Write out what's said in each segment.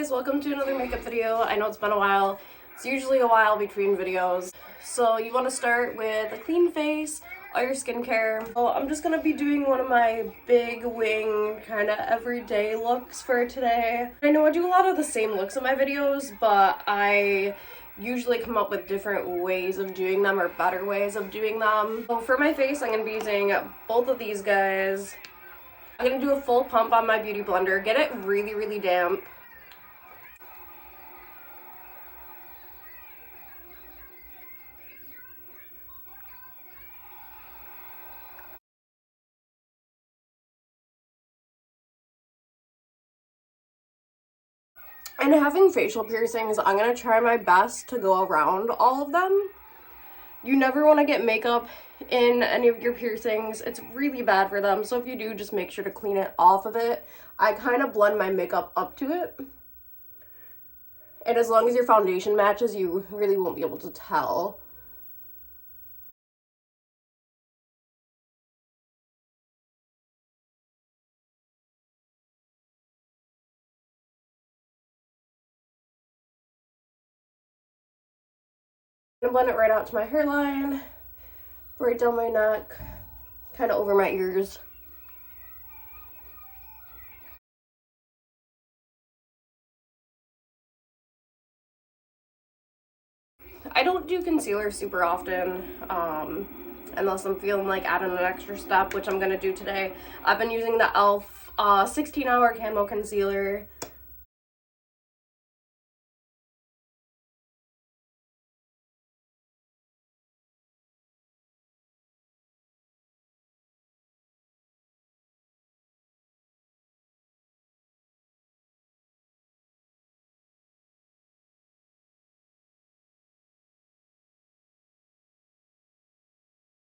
guys, welcome to another makeup video. I know it's been a while. It's usually a while between videos. So you want to start with a clean face, all your skincare. Well, I'm just going to be doing one of my big wing kind of everyday looks for today. I know I do a lot of the same looks in my videos, but I usually come up with different ways of doing them or better ways of doing them. So for my face, I'm going to be using both of these guys. I'm going to do a full pump on my beauty blender, get it really, really damp. And having facial piercings, I'm going to try my best to go around all of them. You never want to get makeup in any of your piercings. It's really bad for them. So if you do, just make sure to clean it off of it. I kind of blend my makeup up to it. And as long as your foundation matches, you really won't be able to tell. I'm gonna blend it right out to my hairline, right down my neck, kind of over my ears. I don't do concealer super often, unless I'm feeling like adding an extra step, which I'm gonna do today. I've been using the e.l.f. 16-hour camo concealer.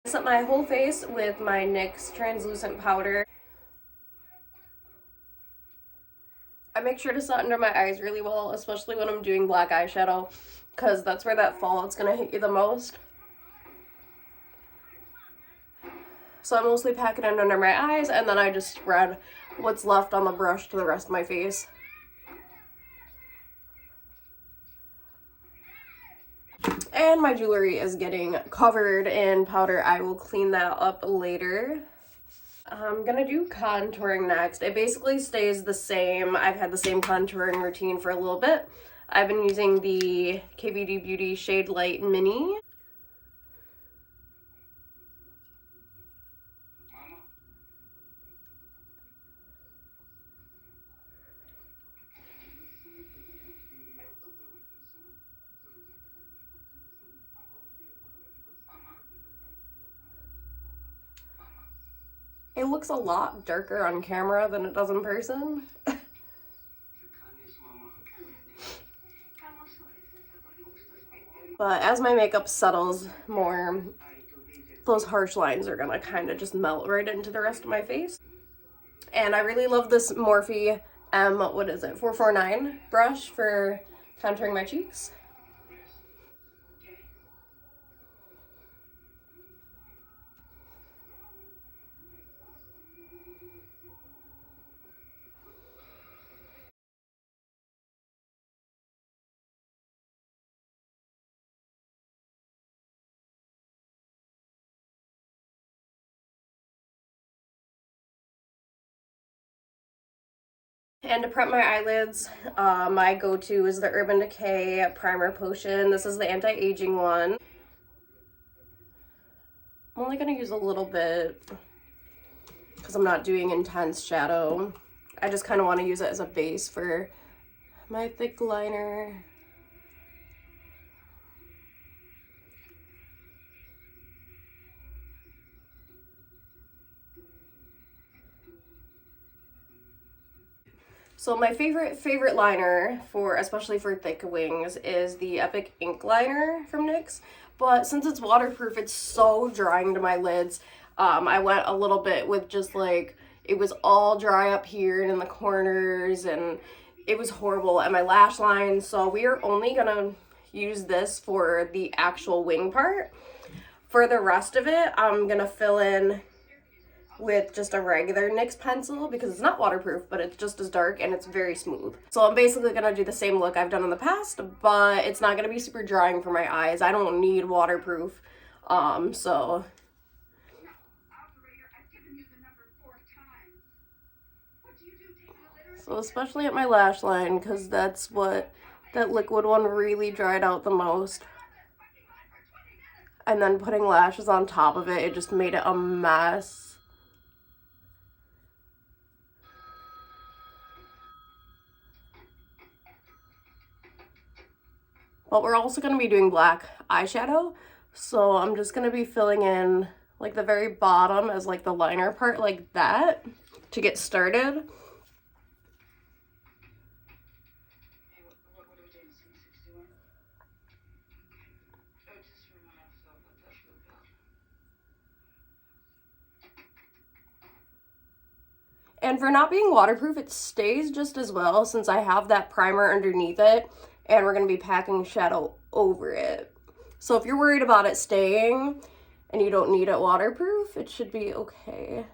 I set my whole face with my NYX translucent powder. I make sure to set under my eyes really well, especially when I'm doing black eyeshadow, because that's where that fallout's gonna hit you the most. So I mostly pack it in under my eyes, and then I just spread what's left on the brush to the rest of my face. And my jewelry is getting covered in powder. I will clean that up later. I'm gonna do contouring next. It basically stays the same. I've had the same contouring routine for a little bit. I've been using the KVD Beauty Shade Light Mini. It looks a lot darker on camera than it does in person. But as my makeup settles more, those harsh lines are gonna kind of just melt right into the rest of my face. And I really love this Morphe what is it, 449 brush for contouring my cheeks. And to prep my eyelids, my go-to is the Urban Decay Primer Potion. This is the anti-aging one. I'm only going to use a little bit because I'm not doing intense shadow. I just kind of want to use it as a base for my thick liner. So my favorite liner for, especially for thick wings, is the Epic Ink Liner from NYX. But since it's waterproof, it's so drying to my lids. I went a little bit with just like, it was all dry up here and in the corners, and it was horrible at my lash line. So we are only gonna use this for the actual wing part. For the rest of it, I'm gonna fill in with just a regular NYX pencil because it's not waterproof, but it's just as dark and it's very smooth. So I'm basically gonna do the same look I've done in the past, but it's not gonna be super drying for my eyes. I don't need waterproof, so. So especially at my lash line, because that's what that liquid one really dried out the most. And then putting lashes on top of it, it just made it a mess. But we're also going to be doing black eyeshadow, so I'm just going to be filling in like the very bottom as like the liner part like that to get started. And for not being waterproof, it stays just as well since I have that primer underneath it and we're going to be packing shadow over it. So if you're worried about it staying and you don't need it waterproof, it should be okay.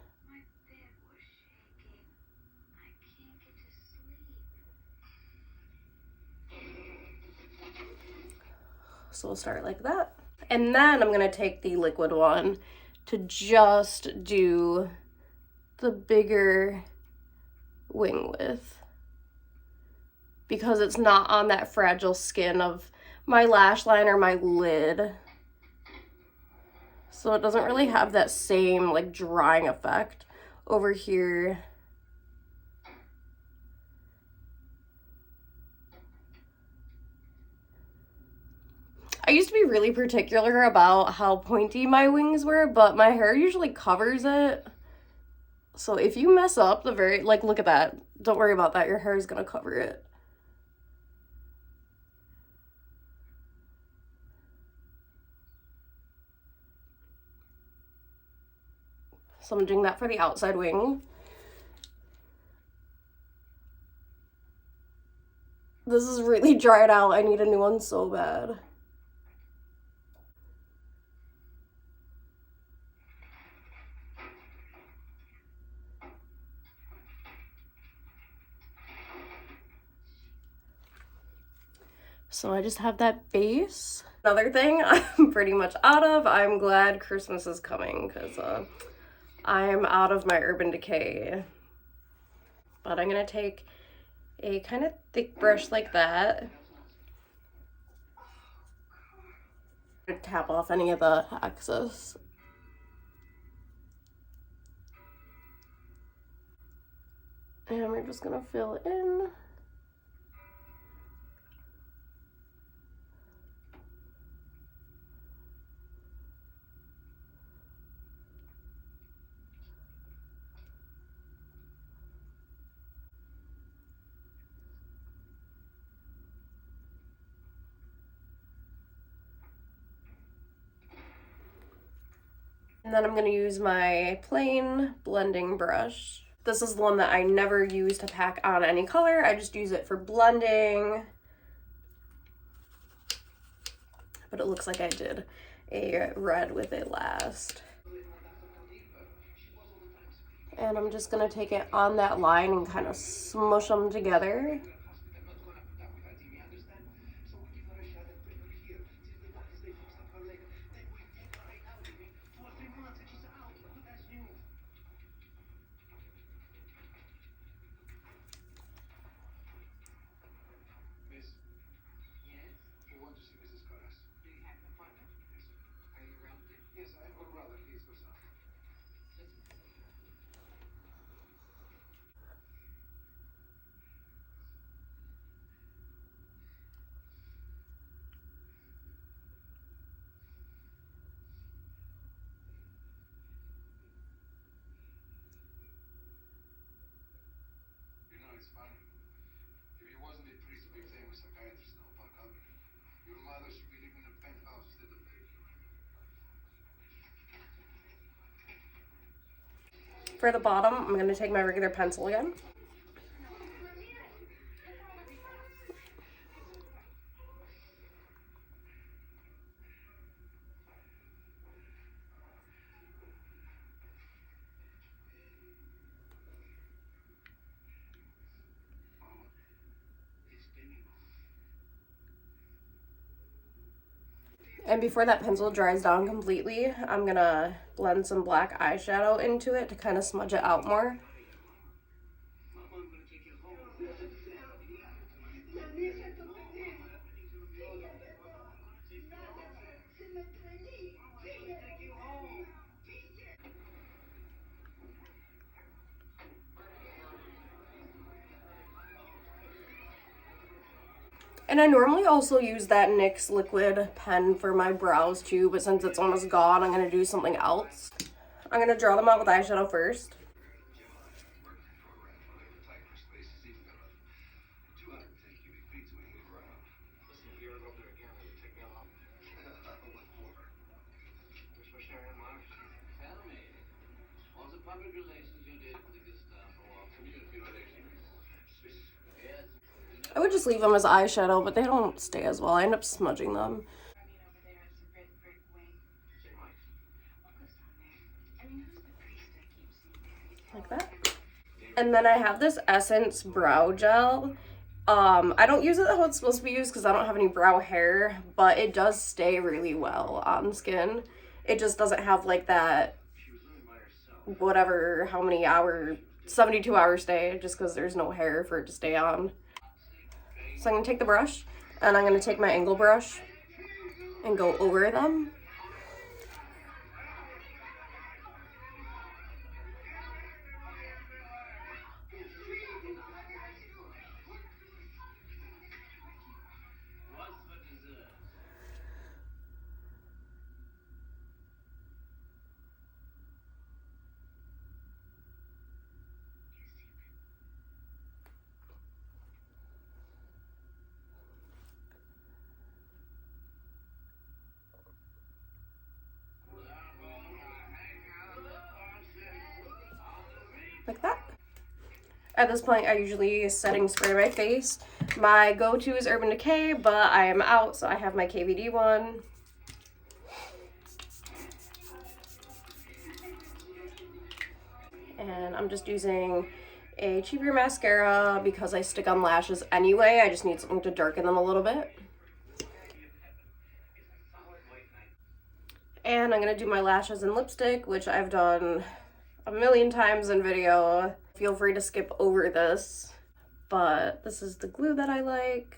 So we'll start like that. And then I'm going to take the liquid one to just do the bigger wing width because it's not on that fragile skin of my lash line or my lid. So it doesn't really have that same like drying effect over here. I used to be really particular about how pointy my wings were, but my hair usually covers it. So if you mess up the very, like, look at that. Don't worry about that. Your hair is going to cover it. So I'm doing that for the outside wing. This is really dried out. I need a new one so bad. So I just have that base. Another thing I'm pretty much out of. I'm glad Christmas is coming because I'm out of my Urban Decay. But I'm going to take a kind of thick brush like that. Tap off any of the excess. And we're just going to fill in. And then I'm going to use my plain blending brush. This is the one that I never use to pack on any color. I just use it for blending. But it looks like I did a red with it last. And I'm just going to take it on that line and kind of smush them together. For the bottom, I'm going to take my regular pencil again. And before that pencil dries down completely, I'm gonna blend some black eyeshadow into it to kind of smudge it out more. And I normally also use that NYX liquid pen for my brows too, but since it's almost gone, I'm gonna do something else. I'm gonna draw them out with eyeshadow first. I would just leave them as eyeshadow, but they don't stay as well. I end up smudging them. Like that. And then I have this Essence brow gel. I don't use it how it's supposed to be used because I don't have any brow hair, but it does stay really well on skin. It just doesn't have like that whatever, how many hour, 72 hour stay, just because there's no hair for it to stay on. So I'm gonna take the brush and I'm gonna take my angle brush and go over them. Like that. At this point, I usually setting spray my face. My go-to is Urban Decay, but I am out, so I have my KVD one. And I'm just using a cheaper mascara because I stick on lashes anyway. I just need something to darken them a little bit. And I'm gonna do my lashes and lipstick, which I've done a million times in video. Feel free to skip over this, but this is the glue that I like.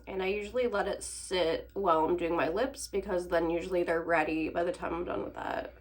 And I usually let it sit while I'm doing my lips because then usually they're ready by the time I'm done with that.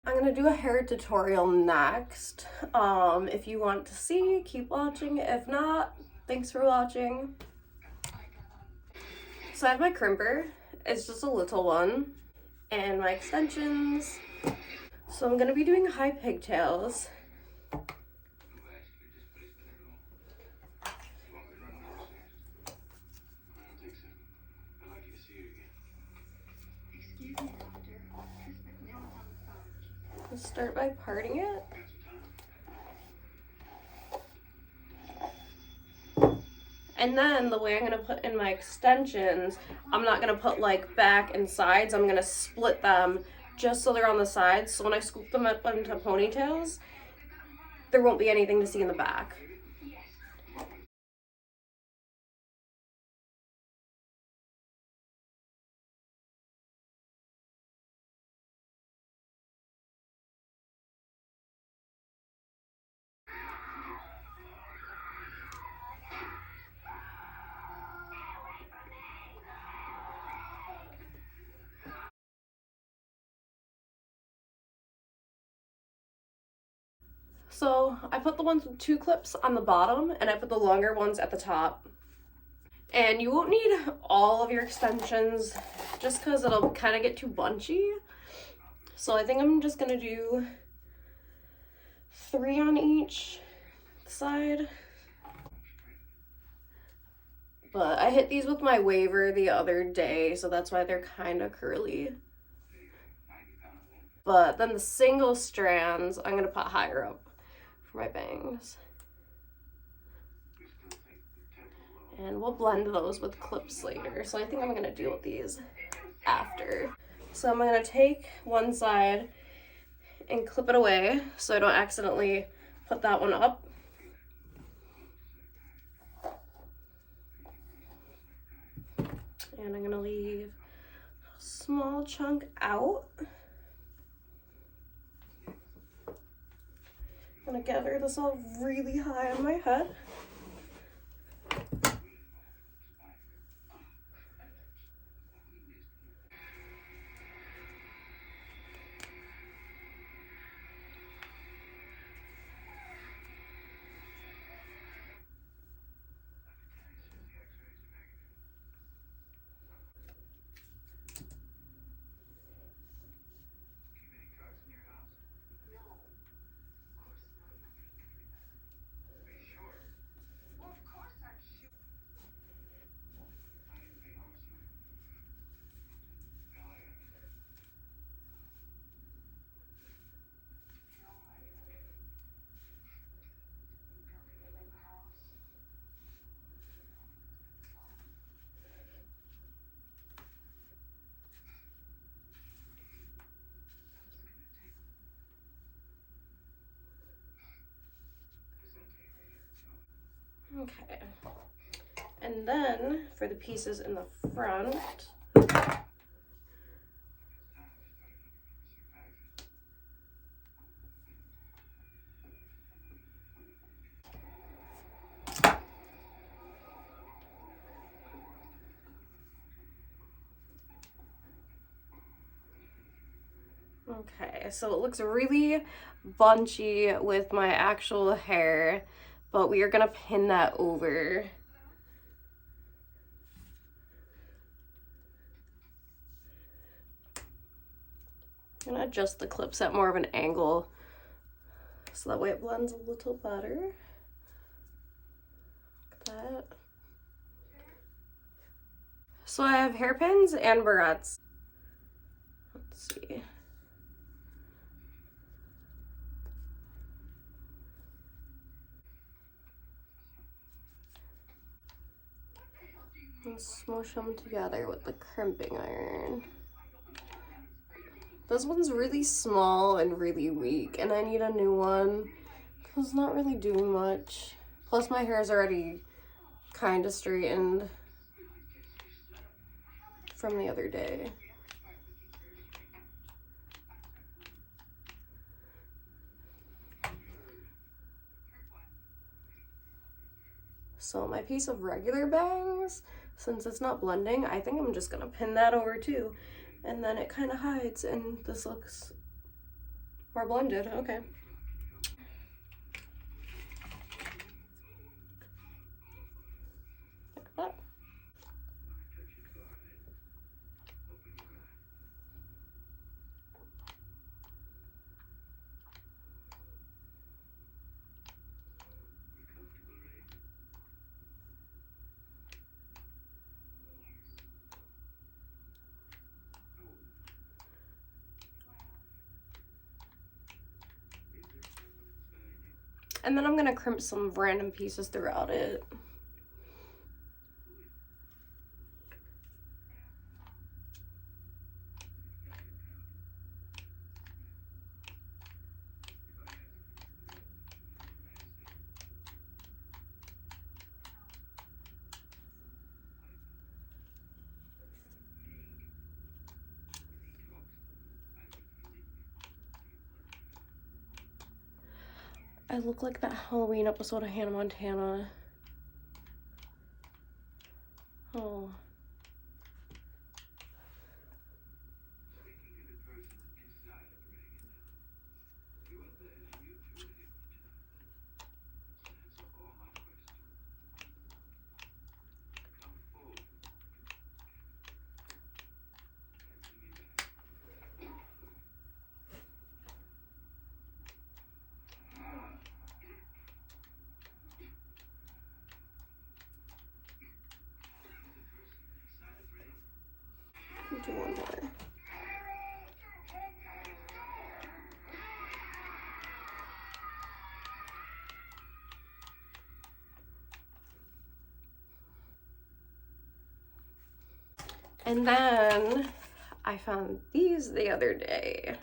I'm gonna do a hair tutorial next. If you want to see, keep watching. If not, thanks for watching. So I have my crimper. It's just a little one. And my extensions. So I'm gonna be doing high pigtails. Let's start by parting it. And then the way I'm gonna put in my extensions, I'm not gonna put like back and sides, I'm gonna split them just so they're on the sides. So when I scoop them up into ponytails, there won't be anything to see in the back. So I put the ones with 2 clips on the bottom and I put the longer ones at the top. And you won't need all of your extensions just because it'll kind of get too bunchy. So I think I'm just gonna do 3 on each side. But I hit these with my waver the other day, so that's why they're kind of curly. But then the single strands, I'm going to put higher up for my bangs. And we'll blend those with clips later. So I think I'm going to deal with these after. So I'm going to take one side and clip it away so I don't accidentally put that one up. And I'm going to leave a small chunk out. I'm going to gather this all really high on my head. Okay. And then for the pieces in the front, okay, so it looks really bunchy with my actual hair, but we are gonna pin that over. I'm gonna adjust the clips at more of an angle so that way it blends a little better. Like that. So I have hairpins and barrettes. Let's see. And smush them together with the crimping iron. This one's really small and really weak, and I need a new one because it's not really doing much. Plus my hair is already kind of straightened from the other day. So my piece of regular bangs, since it's not blending, I think I'm just gonna pin that over too. And then it kind of hides and this looks more blended. Okay. Like that. And then I'm gonna crimp some random pieces throughout it. I look like that Halloween episode of Hannah Montana. Oh. do one more. And then I found these the other day.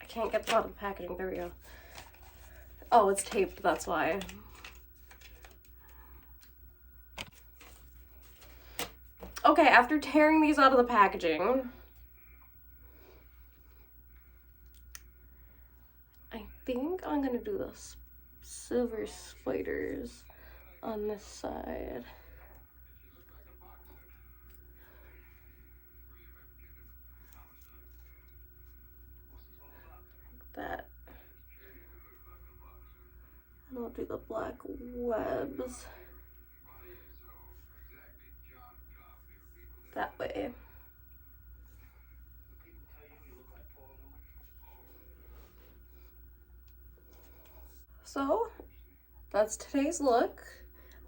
I can't get them out of the packaging. There we go. Oh, it's taped, that's why. Okay, after tearing these out of the packaging, I think I'm gonna do the silver spiders on this side. Like that. And I'll do the black webs that way. So that's today's look.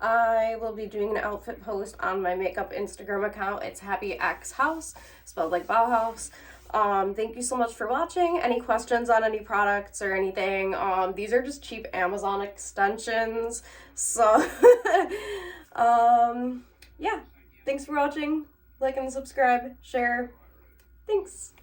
I will be doing an outfit post on my makeup Instagram account. It's Happy X House, spelled like Bauhaus. Thank you so much for watching. Any questions on any products or anything? These are just cheap Amazon extensions. So, yeah. Thanks for watching. Like and subscribe, share. Thanks.